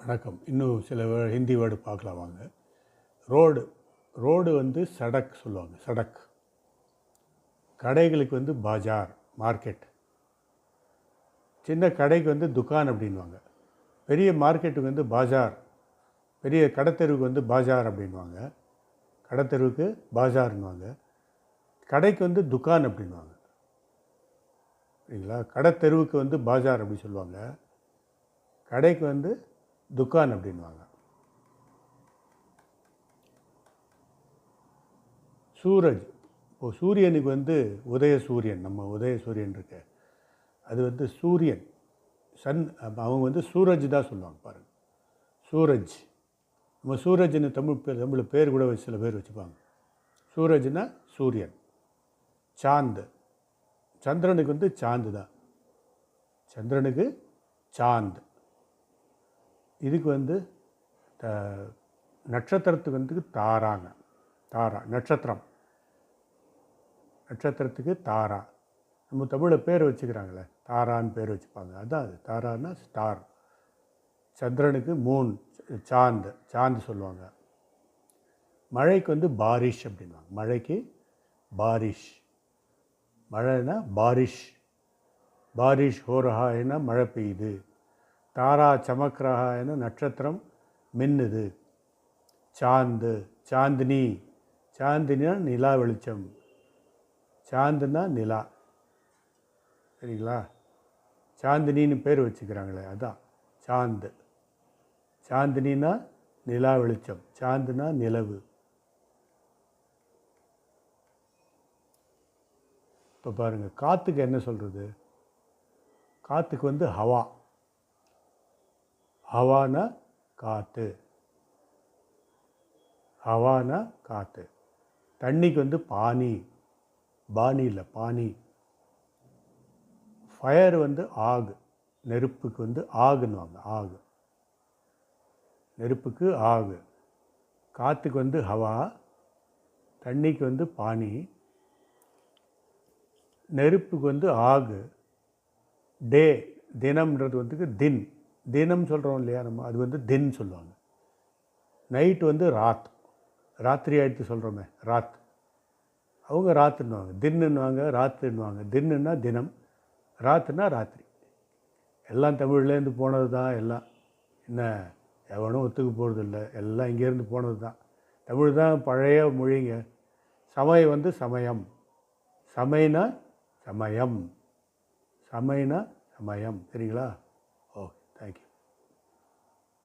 வணக்கம். இன்னும் சில ஹிந்தி வேர்டு பார்க்கலாம் வாங்க. ரோடு ரோடு வந்து சடக் சொல்லுவாங்க. சடக். கடைகளுக்கு வந்து பாஜார், மார்க்கெட். சின்ன கடைக்கு வந்து துக்கான் அப்படின்வாங்க. பெரிய மார்க்கெட்டுக்கு வந்து பாஜார். பெரிய கடைத்தெருவுக்கு வந்து பாஜார் அப்படின்வாங்க. கடைத்தெருவுக்கு பாஜார்னுவாங்க. கடைக்கு வந்து துக்கான் அப்படின்வாங்க. சரிங்களா? கடைத்தெருவுக்கு வந்து பாஜார் அப்படி சொல்லுவாங்க. கடைக்கு வந்து துக்கான் அப்படின்வாங்க. சூரஜ். இப்போது சூரியனுக்கு வந்து உதய சூரியன், நம்ம உதய சூரியன் இருக்க, அது வந்து சூரியன், சன். அவங்க வந்து சூரஜ் தான் சொல்லுவாங்க பாருங்கள். சூரஜ். நம்ம சூரஜ்னு தமிழ் பேர் கூட சில பேர் வச்சுப்பாங்க. சூரஜ்னா சூரியன். சாந்து. சந்திரனுக்கு வந்து சாந்து தான். சந்திரனுக்கு சாந்து. இதுக்கு வந்து நட்சத்திரத்துக்கு வந்து தாராங்க. தாரா நட்சத்திரம். நட்சத்திரத்துக்கு தாரா. நம்ம தமிழில் பேர் வச்சுக்கிறாங்களே, தாரான்னு பேர் வச்சுப்பாங்க. அதுதான் அது. தாரான்னா ஸ்டார். சந்திரனுக்கு மூன், சாந்து. சாந்து சொல்லுவாங்க. மழைக்கு வந்து பாரிஷ் அப்படின்வாங்க. மழைக்கு பாரிஷ். மழைனா பாரிஷ். பாரிஷ் ஹோ ரஹான்னா மழை பெய்யுது. தாரா சமக் ரஹான்னா நட்சத்திரம் மின்னுது. சாந்து. சாந்தினி. சாந்தினா நிலா வெளிச்சம். சாந்துனா நிலா. சரிங்களா? சாந்தினின்னு பேர் வச்சுக்கிறாங்களே, அதுதான் சாந்து. சாந்தினா நிலா வெளிச்சம். சாந்துனா நிலவு. இப்போ பாருங்கள், காற்றுக்கு என்ன சொல்கிறது? காற்றுக்கு வந்து ஹவா. ஹவானா காற்று. ஹவானா காற்று. தண்ணிக்கு வந்து பானி. பானி இல்லை, பானி. ஃபயர் வந்து ஆகு. நெருப்புக்கு வந்து ஆகுன்னுவாங்க. ஆகு. நெருப்புக்கு ஆகு. காற்றுக்கு வந்து ஹவா. தண்ணிக்கு வந்து பானி. நெருப்புக்கு வந்து ஆகு. டே, தினம்ன்றது வந்து தின். தினம் சொல்கிறோம் இல்லையா நம்ம, அது வந்து தின் சொல்லுவாங்க. நைட்டு வந்து ராத். ராத்திரி ஆயிடுத்து சொல்கிறோமே, ராத். அவங்க ராத்துன்னுவாங்க. தின்னுன்னுவாங்க, ராத்துன்னுவாங்க. தின்னுன்னா தினம், ராத்துனா ராத்திரி. எல்லாம் தமிழ்லேருந்து போனது தான். எல்லாம் என்ன எவனும் ஒத்துக்க போகிறது இல்லை. எல்லாம் இங்கேருந்து போனது தான். தமிழ் தான் பழைய மொழிங்க. சமயம் வந்து சமயம். சமைனா சமயம். சமைனா சமயம். சரிங்களா? Okay, thank you.